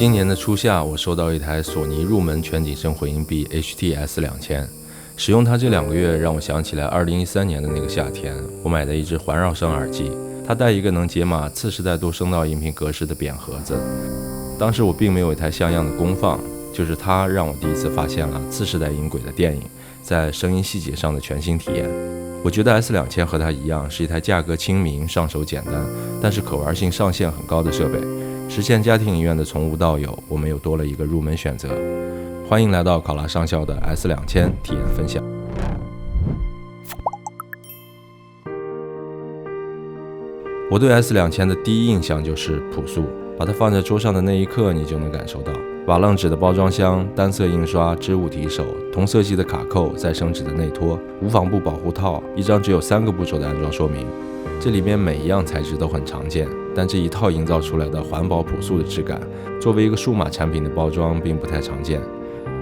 今年的初夏，我收到一台索尼入门全景声回音壁 HT-S2000，使用它这2个月，让我想起来2013年的那个夏天，我买的一只环绕声耳机，它带一个能解码次世代多声道音频格式的扁盒子。当时我并没有一台像样的功放，就是它让我第一次发现了次世代音轨的电影在声音细节上的全新体验。我觉得 S2000 和它一样，是一台价格亲民、上手简单，但是可玩性上限很高的设备。实现家庭影院的从无到有，我们又多了一个入门选择。欢迎来到考拉上校的 S2000 体验分享。我对 S2000 的第一印象就是朴素，把它放在桌上的那一刻，你就能感受到瓦楞纸的包装箱、单色印刷、织物提手、同色系的卡扣、再生纸的内托、无纺布保护套，一张只有3个步骤的安装说明。这里面每一样材质都很常见，但这一套营造出来的环保朴素的质感，作为一个数码产品的包装并不太常见。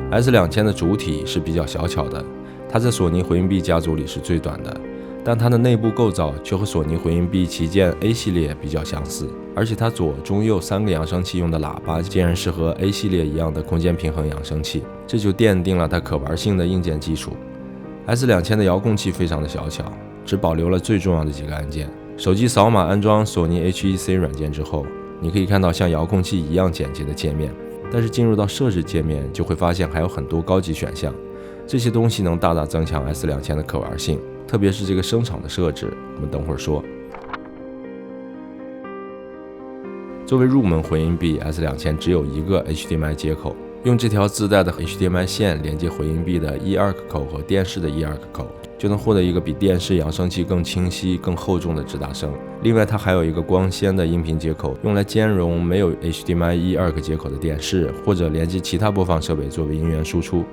S2000 的主体是比较小巧的，它在索尼回音壁家族里是最短的，但它的内部构造却和索尼回音壁旗舰 A 系列比较相似，而且它左中右3个扬声器用的喇叭竟然是和 A 系列一样的空间平衡扬声器，这就奠定了它可玩性的硬件基础。S2000 的遥控器非常的小巧，只保留了最重要的几个按键。手机扫码安装索尼 HEC 软件之后，你可以看到像遥控器一样简洁的界面，但是进入到设置界面就会发现还有很多高级选项，这些东西能大大增强 S2000 的可玩性，特别是这个声场的设置，我们等会儿说。作为入门回音壁， S2000 只有一个 HDMI 接口，用这条自带的 HDMI 线连接回音壁的 1.2 个口和电视的1.2个口，就能获得一个比电视扬声器更清晰、更厚重的直达声。另外，它还有一个光纤的音频接口，用来兼容没有 HDMI 1.2 个接口的电视，或者连接其他播放设备作为音源输出。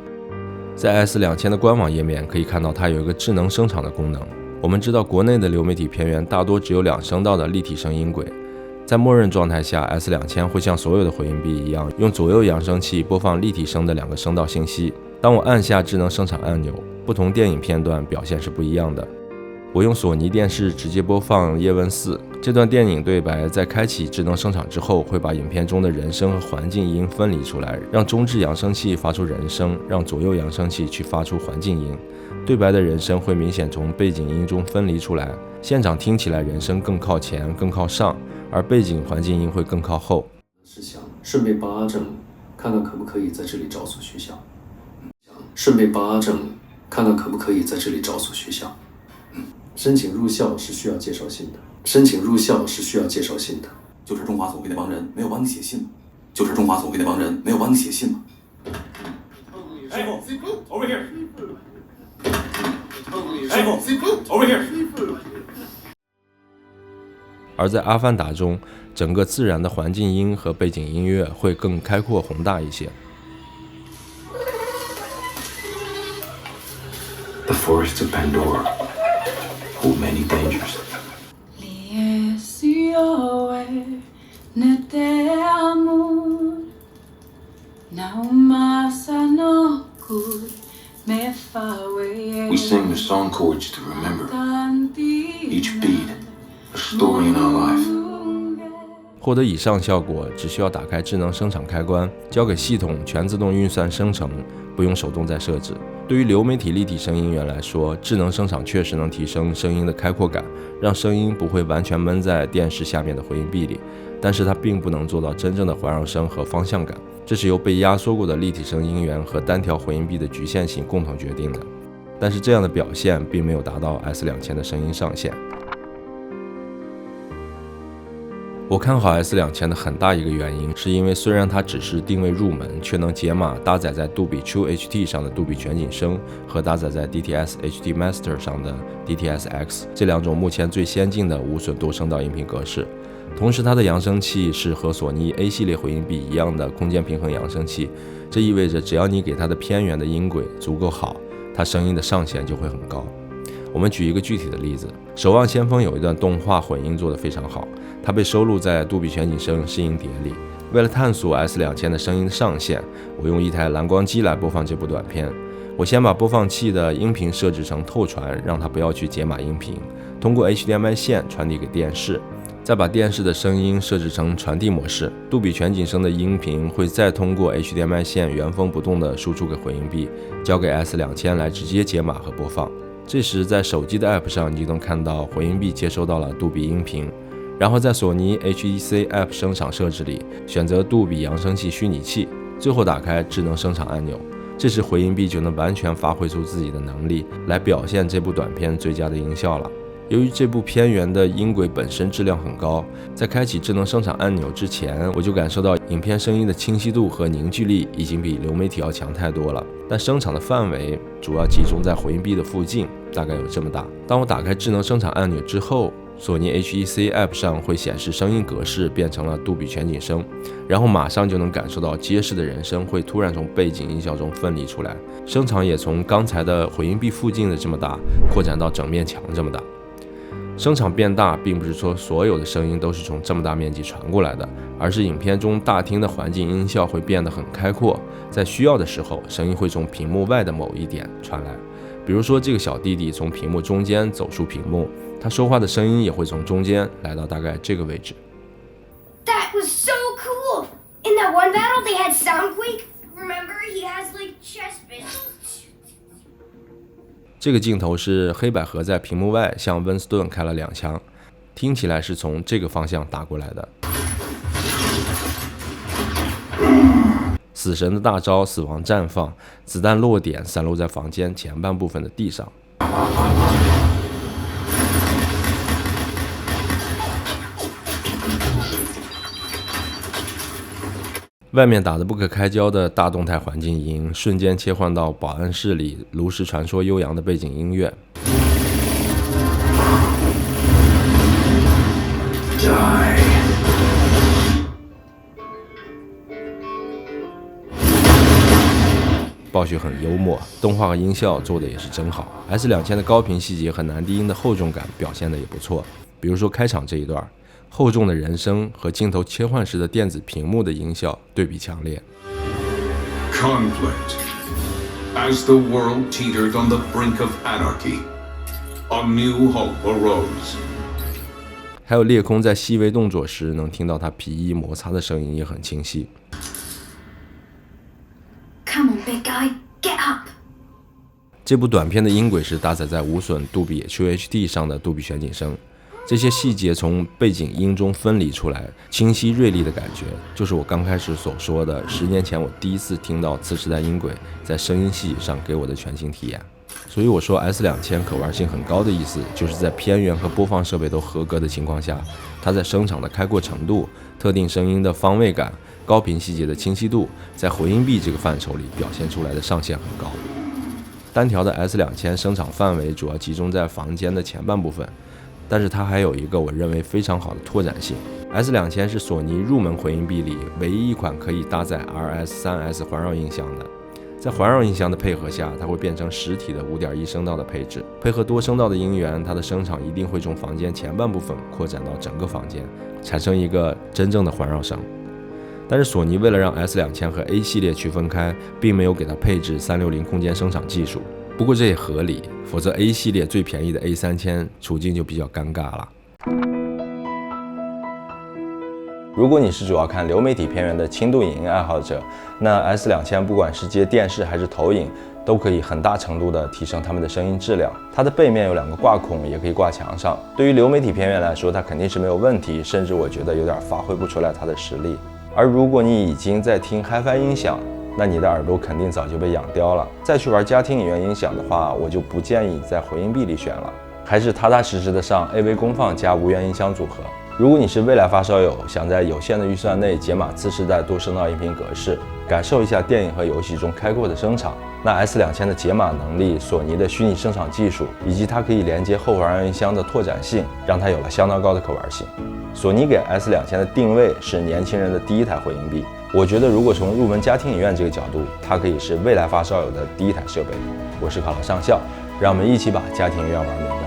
在 S2000 的官网页面可以看到，它有一个智能声场的功能。我们知道，国内的流媒体片源大多只有2声道的立体声音轨，在默认状态下 ，S2000 会像所有的回音壁一样，用左右扬声器播放立体声的2个声道信息。当我按下智能声场按钮，不同电影片段表现是不一样的。我用索尼电视直接播放《叶问4》，这段电影对白在开启智能声场之后，会把影片中的人声和环境音分离出来，让中置扬声器发出人声，让左右扬声器去发出环境音。对白的人声会明显从背景音中分离出来，现场听起来人声更靠前、更靠上，而背景环境音会更靠后。是想顺便扒正，看看可不可以在这里找所学校。顺便扒正，看看可不可以在这里找所学校。申请入校是需要介绍信的。申请入校是需要介绍信的。就是中华所谓的帮人没有帮你写信吗？就是中华所谓的帮人没有帮你写信吗？师傅 ，over here。师傅 ，over here。而在《阿凡达》中，整个自然的环境音和背景音乐会更开阔宏大一些。The forests of Pandora hold many dangers. We sing the song chords to remember. Each beat, a story in our life. 获得以上效果，只需要打开智能声场开关，交给系统全自动运算生成，不用手动再设置。对于流媒体立体声音源来说，智能声场确实能提升声音的开阔感，让声音不会完全闷在电视下面的回音壁里，但是它并不能做到真正的环绕声和方向感，这是由被压缩过的立体声音源和单条回音壁的局限性共同决定的。但是这样的表现并没有达到 S2000 的声音上限。我看好 S2000 的很大一个原因，是因为虽然它只是定位入门，却能解码搭载在杜比 True HT 上的杜比全景声和搭载在 DTS HD Master 上的 DTS-X 这2种目前最先进的无损多声道音频格式。同时，它的扬声器是和索尼 A 系列回音壁一样的空间平衡扬声器，这意味着只要你给它的偏远的音轨足够好，它声音的上限就会很高。我们举一个具体的例子，《守望先锋》有一段动画混音做得非常好，它被收录在杜比全景声试音碟里。为了探索 S2000 的声音上限，我用一台蓝光机来播放这部短片。我先把播放器的音频设置成透传，让它不要去解码音频，通过 HDMI 线传递给电视。再把电视的声音设置成传递模式，杜比全景声的音频会再通过 HDMI 线原封不动地输出给回音壁，交给 S2000来直接解码和播放。这时在手机的 App 上，你就能看到回音壁接收到了杜比音频，然后在索尼 HEC App 声场设置里选择杜比扬声器虚拟器，最后打开智能声场按钮，这时回音壁就能完全发挥出自己的能力，来表现这部短片最佳的音效了。由于这部片源的音轨本身质量很高，在开启智能声场按钮之前，我就感受到影片声音的清晰度和凝聚力已经比流媒体要强太多了。但声场的范围主要集中在回音壁的附近，大概有这么大。当我打开智能声场按钮之后，索尼 HEC App 上会显示声音格式变成了杜比全景声，然后马上就能感受到结实的人声会突然从背景音效中分离出来，声场也从刚才的回音壁附近的这么大扩展到整面墙这么大。声场变大并不是说所有的声音都是从这么大面积传过来的，而是影片中大厅的环境音效会变得很开阔，在需要的时候，声音会从屏幕外的某一点传来。比如说这个小弟弟从屏幕中间走出屏幕，他说话的声音也会从中间来到大概这个位置。 That was so cool! In that one battle they had Soundquake. Remember, he has like chest pistols. 这个镜头是黑百合在屏幕外向温斯顿开了2枪，听起来是从这个方向打过来的。死神的大招死亡绽放，子弹落点散落在房间前半部分的地上。外面打得不可开交的大动态环境音，瞬间切换到保安室里炉石传说悠扬的背景音乐。暴雪很幽默，动画和音效做的也是真好。S2000的高频细节和男低音的厚重感表现的也不错，比如说开场这一段。厚重的人声和镜头切换时的电子屏幕的音效对比强烈。Conflict. As the world teetered on the brink of anarchy, a new hope arose. 还有裂空在细微动作时能听到他皮衣摩擦的声音也很清晰。Come on, big guy, get up! 这部短片的音轨是搭载在无损杜比 QHD 上的杜比全景声。这些细节从背景音中分离出来，清晰锐利的感觉，就是我刚开始所说的10年前我第一次听到次时代音轨在声音细节上给我的全新体验。所以我说 S2000 可玩性很高的意思，就是在片源和播放设备都合格的情况下，它在声场的开阔程度、特定声音的方位感、高频细节的清晰度，在回音壁这个范畴里表现出来的上限很高。单条的 S2000 声场范围主要集中在房间的前半部分，但是它还有一个我认为非常好的拓展性。S2000是索尼入门回音壁里唯一一款可以搭载 RS3S 环绕音箱的。在环绕音箱的配合下，它会变成实体的 5.1 声道的配置，配合多声道的音源，它的声场一定会从房间前半部分扩展到整个房间，产生一个真正的环绕声。但是索尼为了让 S2000 和 A 系列区分开，并没有给它配置360空间声场技术。不过这也合理，否则 A 系列最便宜的 A3000 处境就比较尴尬了。如果你是主要看流媒体片源的轻度影音爱好者，那 S2000 不管是接电视还是投影，都可以很大程度的提升它们的声音质量。它的背面有2个挂孔，也可以挂墙上。对于流媒体片源来说，它肯定是没有问题，甚至我觉得有点发挥不出来它的实力。而如果你已经在听 HiFi 音响，那你的耳朵肯定早就被养刁了。再去玩家庭影院音响的话，我就不建议在回音壁里选了，还是踏踏实实的上 AV 功放加无源音箱组合。如果你是未来发烧友，想在有限的预算内解码次世代多声道音频格式，感受一下电影和游戏中开阔的声场，那 S2000 的解码能力、索尼的虚拟声场技术，以及它可以连接后环绕音箱的拓展性，让它有了相当高的可玩性。索尼给 S2000 的定位是年轻人的第一台回音壁，我觉得如果从入门家庭影院这个角度，它可以是未来发烧友的第一台设备。我是考拉上校，让我们一起把家庭影院玩明白。